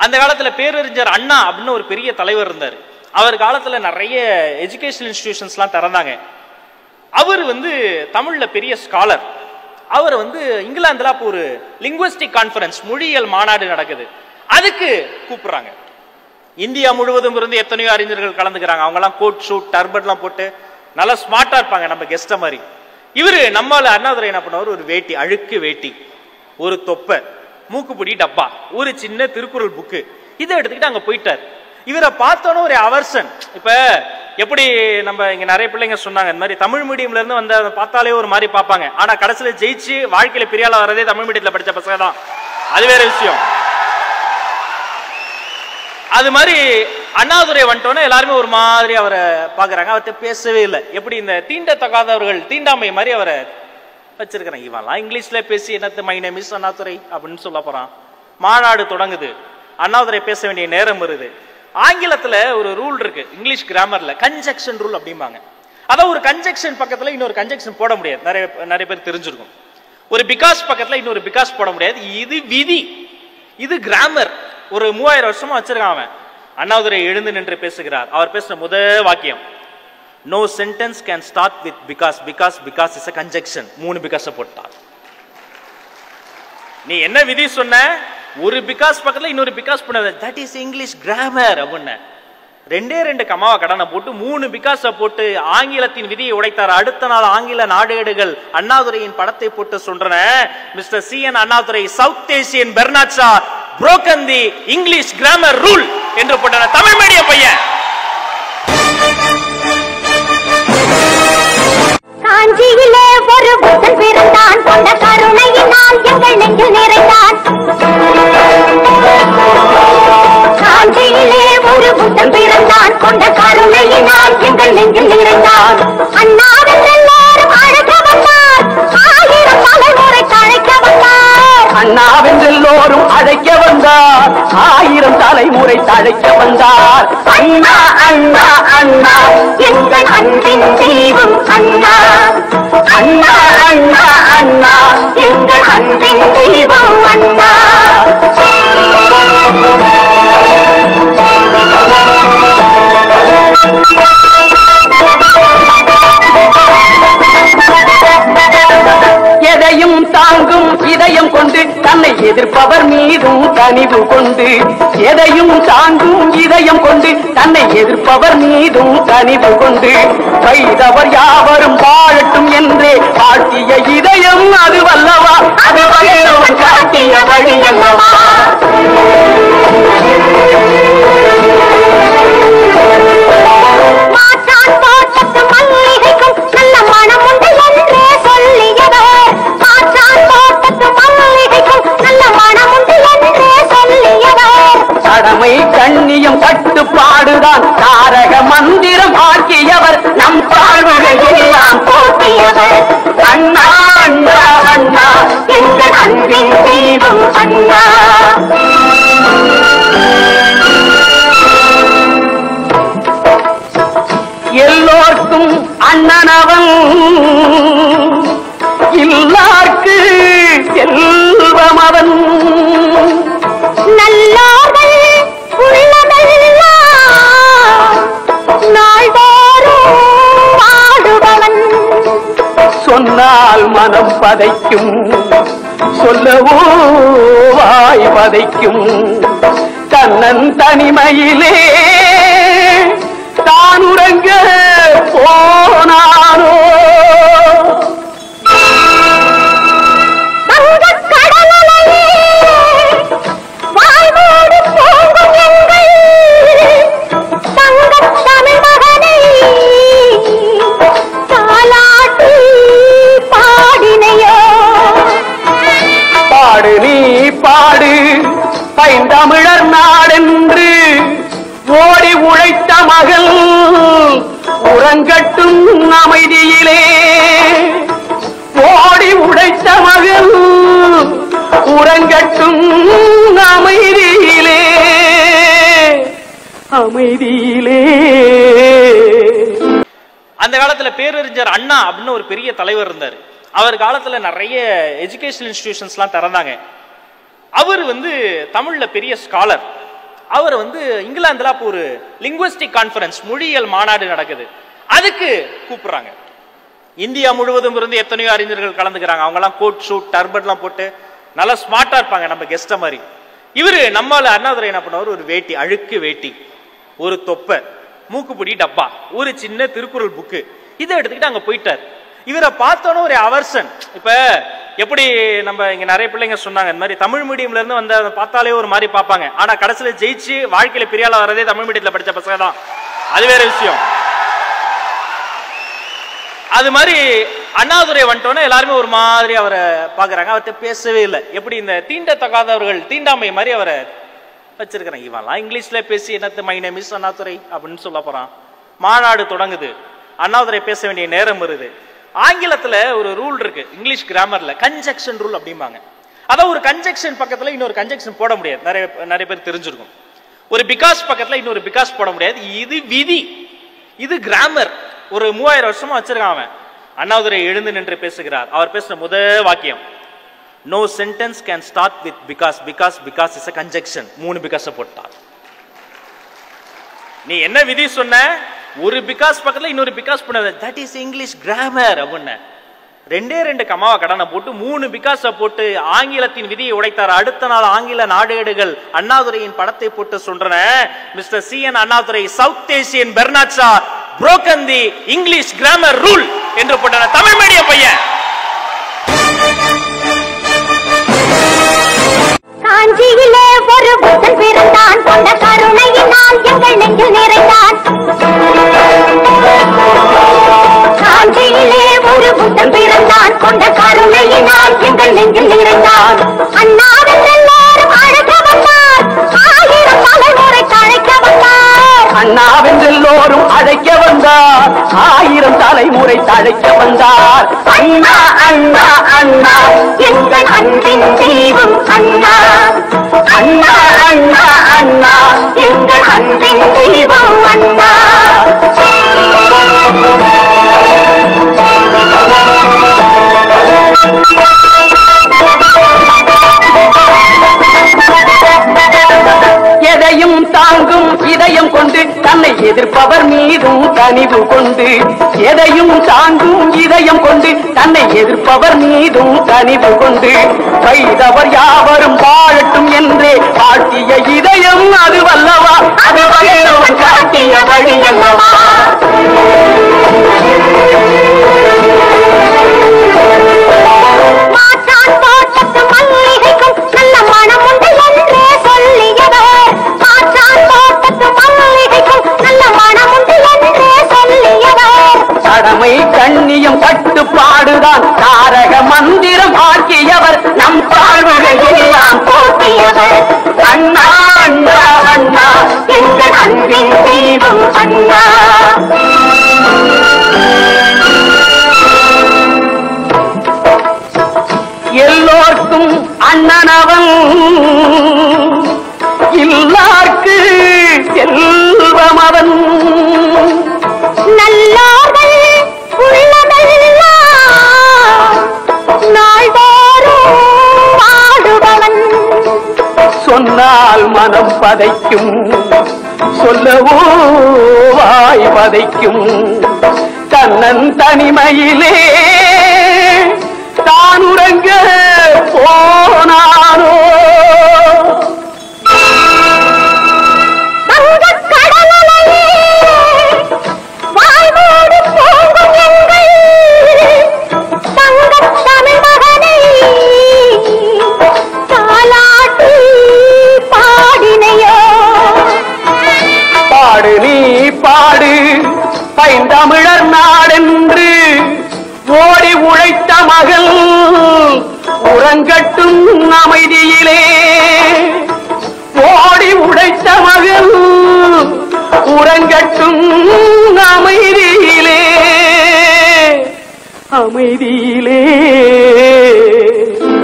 அந்த காலத்துல பேரறிஞர் அண்ணா அப்படின்னு ஒரு பெரிய தலைவர் இருந்தார். அவர் காலத்துல நிறைய எஜுகேஷனல் இன்ஸ்டிடியூஷன்ஸ்லாம் திறந்தாங்க. அவர் தமிழ்ல பெரிய ஸ்காலர். அவர் இங்கிலாந்துல அப்போ ஒரு லிங்குவிஸ்டிக் கான்ஃபரன்ஸ், மொழியியல் மாநாடு நடக்குது. அதுக்கு கூப்பிடுறாங்க. இந்தியா முழுவதும் இருந்து எத்தனையோ அறிஞர்கள் கலந்துக்கிறாங்க. அவங்க எல்லாம் கோட் ஷூட் டர்பன்லாம் போட்டு நல்லா ஸ்மார்ட்டா இருப்பாங்க, நம்ம கெஸ்ட மாதிரி. இவரு நம்மால அண்ணாதுரை என்ன பண்ணவர், ஒரு வேட்டி, அழுக்கு வேட்டி, ஒரு தொப்பை, மூக்குப்பிடி டப்பா, ஒரு சின்ன திருக்குறள் புக்கு, இதை எடுத்துக்கிட்டு அங்க போயிட்டார். இவரை பார்த்தோன்னு ஒரு அவர்சன். இப்ப எப்படி நம்ம இங்க நிறைய பிள்ளைங்க சொன்னாங்க, இந்த மாதிரி தமிழ் மீடியம்ல இருந்து வந்த பார்த்தாலே ஒரு மாதிரி பார்ப்பாங்க. ஆனா கடைசியில ஜெயிச்சு வாழ்க்கையில பெரிய ஆளா வரதே தமிழ் மீடியத்துல படிச்ச பசங்க தான். அது வேற விஷயம். அது மாதிரி அண்ணாதுரை வந்துட்டோன்னா எல்லாருமே ஒரு மாதிரி அவரை பாக்குறாங்க. அவர்கிட்ட பேசவே இல்லை. எப்படி இந்த தீண்டத்தகாதவர்கள் தீண்டாமை மாதிரி அவரை வச்சிருக்கிறாங்க. இவெல்லாம் இங்கிலீஷ்ல பேசி என்னத்து மை நேம் இஸ் அண்ணாதுரை அப்படின்னு சொல்ல போறான். மாநாடு தொடங்குது. அண்ணாதுரை பேச வேண்டிய நேரம் வருது. ஆங்கிலத்துல ஒரு ரூல் இருக்கு, இங்கிலீஷ் கிராமர்ல கன்ஜெக்ஷன் ரூல் அப்படிம்பாங்க. அதான் ஒரு கன்ஜெக்ஷன் பக்கத்துல இன்னொரு கன்ஜெக்ஷன் போட முடியாது. நிறைய பேர் தெரிஞ்சிருக்கும். ஒரு பிகாஸ் பக்கத்துல இன்னொரு பிகாஸ் போட முடியாது. இது விதி, இது கிராமர். ஒரு 3000 வருஷமா வச்சிருக்கான் அவன். அண்ணாதுரை எழுந்து நின்று பேசுகிறார். அவர் பேசுற முதல் வாக்கியம், no sentence can start with because, because because is a conjunction. 3 because போட்டார். நீ என்ன விதி சொன்ன? ஒரு பிகாஸ் பக்கத்துல இன்னொரு பிகாஸ் பண்ணாத. தட் இஸ் இங்கிலீஷ் கிராமர் அப்படின்னு 2 கமாவா கடனை போட்டு 3 பிகாஸ போட்டு ஆங்கிலத்தின் விதியை உடைத்தார். அடுத்த நாள் ஆங்கில நாடேடுகள் அண்ணாதுரையின் படத்தை போட்டு சொல்றன, mister CN Annadurai south Asian Bernard Shaw broken the English grammar rule என்று போட்டன. தமிழ் மீடியம் பையன். காஞ்சியிலே ஒரு புத்தன் பிறந்தான், கொண்ட கருணையினால் எங்கள் நெஞ்சில் நிறைந்தான். காஞ்சியிலே ஒரு புத்தன் பிறந்தான், கொண்ட கருணையினால் எங்கள் நெஞ்சில் நிறைந்தான். அண்ணாவின் எல்லாரும் அழைக்க வந்தார், 1000 தலைமுறை தழைக்க வந்தார். அண்ணாவின் எல்லோரும் அழைக்க வந்தார், 1000 தலைமுறை தழைக்க வந்தார். அண்ணா அண்ணா அண்ணா எங்கள் அன்பின் தெய்வம் அண்ணா. அண்ணா அண்ணா அண்ணா எங்கள் அன்பின் தெய்வம் அண்ணா. எதையும் தாங்கும் இதயம் கொண்டு தன்னை எதிர்ப்பவர் மீதும் கனிவு கொண்டு, எதையும் தாங்கும் இதயம் கொண்டு தன்னை எதிர்ப்பவர் மீதும் கனிவு கொண்டு, வைதவர் யாவரும் வாழட்டும் என்றே வாழ்த்திய இதயம் அது வல்லவா, அது வல்லவன் காட்டிய வழி அல்லவா. மாற்றான் தோட்டத்து மல்லிகைக்கும் நல்ல மனம் உண்டு என்றே சொல்லியவர். மாற்றான் தோட்டத்து மல்லிகைக்கும் நல்ல மனம் உண்டு என்றே சொல்லியவர். கடமை கண்ணியம் கட்டுப்பாடுதான் தாரக மந்திரம் ஆக்கியவர், நம் தாழ்வுகள் எல்லாம் போற்றியவர். அண்ணா அண்ணா அண்ணா எங்கள் அன்பின் தெய்வம் அண்ணா. எல்லோர்க்கும் அண்ணனவன், எல்லார்க்கு செல்வம் அவன். நல்லோர்கள் உள்ளதெல்லாம் நாள்தோறும் வாடுபவன். சொன்னால் மனம் பதைக்கும், சொல்லவோ வாய் பதைக்கும். தன்னன் தனிமையிலே தான் உறங்க போனானோ, வாழ்வோடு போகும் எங்கள் தங்கத் தமிழ் மகனை தாலாட்டி பாடினையோ. பாடு நீ பாடு பைந்தமிழர் நாடென்று ஓடி உழைத்த மகள் உறங்கட்டும் அமைதியிலே. ஓடி உழைத்த மகள் உறங்கட்டும் அமைதியிலே, அமைதியிலே. அந்த காலத்துல பேரறிஞர் அண்ணா அப்படின்னு ஒரு பெரிய தலைவர் இருந்தார். அவர் காலத்துல நிறைய எஜுகேஷனல் இன்ஸ்டிடியூஷன்ஸ்லாம் திறந்தாங்க. அவர் தமிழ்ல பெரிய ஸ்காலர். அவர் வந்து இங்கிலாந்துல அப்போ ஒரு லிங்குவிஸ்டிக் கான்ஃபரன்ஸ், மொழியியல் மாநாடு நடக்குது. அதுக்கு கூப்பிடுறாங்க. இந்தியா முழுவதும் இருந்து எத்தனையோ அறிஞர்கள் கலந்துக்கிறாங்க. அவங்க எல்லாம் கோட் ஷூட் டர்பன்லாம் போட்டு நல்லா ஸ்மார்ட்டா இருப்பாங்க, நம்ம கெஸ்ட மாதிரி. இவரு நம்மால அண்ணாதுரை என்ன பண்ணுவார், ஒரு வேட்டி, அழுக்கு வேட்டி, ஒரு தொப்பை, மூக்குப்பிடி டப்பா, ஒரு சின்ன திருக்குறள் புக்கு, இதை எடுத்துக்கிட்டு அங்க போயிட்டார். இவரை பார்த்தோன்னு ஒரு அவர்சன். இப்ப எப்படி நம்ம இங்க நிறைய பிள்ளைங்க சொன்னாங்க, இந்த மாதிரி தமிழ் மீடியம்ல இருந்து வந்த பார்த்தாலே ஒரு மாதிரி பார்ப்பாங்க, ஆனா கடைசியில ஜெயிச்சு வாழ்க்கையில பெரிய ஆளா வரதே தமிழ் மீடியத்துல படிச்ச பசங்க தான். அது வேற விஷயம். அது மாதிரி அண்ணாதுரை வந்துட்டோன்னா எல்லாருமே ஒரு மாதிரி அவரை பாக்குறாங்க. அவர்கிட்ட பேசவே இல்லை. எப்படி இந்த தீண்டத்தகாதவர்கள் தீண்டாமை மாதிரி அவரை வச்சிருக்கிறாங்க. இவெல்லாம் இங்கிலீஷ்ல பேசி என்னத்து மை நேம் இஸ் அண்ணாதுரை அப்படின்னு சொல்ல போறான். மாநாடு தொடங்குது, அண்ணாதுரை பேச வேண்டிய நேரம் வருது. ஆங்கிலத்துல ஒரு ரூல் இருக்கு, இங்கிலீஷ் கிராமர்ல கன்ஜெக்ஷன் ரூல் அப்படிம்பாங்க. அதான் ஒரு கன்ஜெக்ஷன் பக்கத்துல இன்னொரு கன்ஜெக்ஷன் போட முடியாது. நிறைய பேர் தெரிஞ்சிருக்கும். ஒரு பிகாஸ் பக்கத்துல இன்னொரு பிகாஸ் போட முடியாது. இது விதி, இது கிராமர். ஒரு 3000 வருஷமா வச்சிருக்கான் அவன். அண்ணாதுரை எழுந்து நின்று பேசுகிறார். அவர் பேசுற முதல் வாக்கியம், no sentence can start with because, because because is a conjunction. 3 because போட்டார். நீ என்ன விதி சொன்ன? ஒரு பிகாஸ் பக்கத்துல இன்னொரு பிகாஸ் பண்ணாத, தட் இஸ் இங்கிலீஷ் கிராமர் அப்படின்னு 2 கமாவா கடனை போட்டு 3 பிகாஸ போட்டு ஆங்கிலத்தின் விதியை உடைத்தார். அடுத்த நாள் ஆங்கில நாடேடுகள் அண்ணாதுரையின் படத்தை போட்டு சொல்றன, mister CN Annadurai south Asian Bernard Shaw broken the English grammar rule என்று போட்டன. தமிழ் மீடியம் பையன். காஞ்சியிலே ஒரு புத்தன் பிறந்தான், கொண்ட கருணையினால் எங்கள் நெஞ்சில் நிறைந்தான். காஞ்சியிலே ஒரு புத்தன் பிறந்தான், கொண்ட கருணையினால் எங்கள் நெஞ்சில் நிறைந்தான். அண்ணாவின் எல்லாரும் அழைக்க வந்தார், 1000 தலைமுறை தழைக்க வந்தார். அண்ணாவின் எல்லோரும் அழைக்க வந்தார், 1000 தலைமுறை தழைக்க வந்தார். அண்ணா அண்ணா அண்ணா எங்கள் அன்பின் தெய்வம் அண்ணா. அண்ணா அண்ணா அண்ணா எங்கள் அன்பின் தெய்வம் அண்ணா. எதையும் தாங்கும் இதயம் கொண்டு தன்னை எதிர்ப்பவர் மீதும் கனிவு கொண்டு, எதையும் தாங்கும் இதயம் கொண்டு தன்னை எதிர்ப்பவர் மீதும் கனிவு கொண்டு, செய்தவர் யாவரும் வாழட்டும் என்றே வாழ்த்திய இதயம் அது வல்லவா, அது வல்லவன் காட்டிய வழி அல்லவா. மாற்றான் தோட்டத்து மல்லிகைக்கும் நல்ல மனம் உண்டு என்றே சொல்லியவர். மாற்றான் தோட்டத்து மல்லிகைக்கும் நல்ல மனம் உண்டு என்றே சொல்லியவர். கடமை கண்ணியம் கட்டுப்பாடுதான் தாரக மந்திரம் ஆக்கியவர், நம் தாழ்வுகள் எல்லாம் போற்றியவர். அண்ணா அண்ணா அண்ணா எங்கள் அன்பின் தெய்வம் அண்ணா. எல்லோர்க்கும் அண்ணனவன், எல்லார்க்கு செல்வம் அவன். நல்லோர்கள் உள்ளதெல்லாம் நாள்தோறும் வாடுபவன். சொன்னால் மனம் பதைக்கும், சொல்லவோ வாய் பதைக்கும். தன்னன் தனிமையிலே தான் உறங்க போனானோ, வங்கக் கடலலையே வாழ்வோடு போகும் எங்கள் தங்கத் தமிழ் மகனை தாலாட்டி பாடினையோ. பாடு நீ பாடு பைந்தமிழர் நாடென்று, ஓடி உழைத்த மகள் உறங்கட்டும் அமைதியிலே. ஓடி உழைத்த மகள் உறங்கட்டும் அமைதியிலே, அமைதியிலே.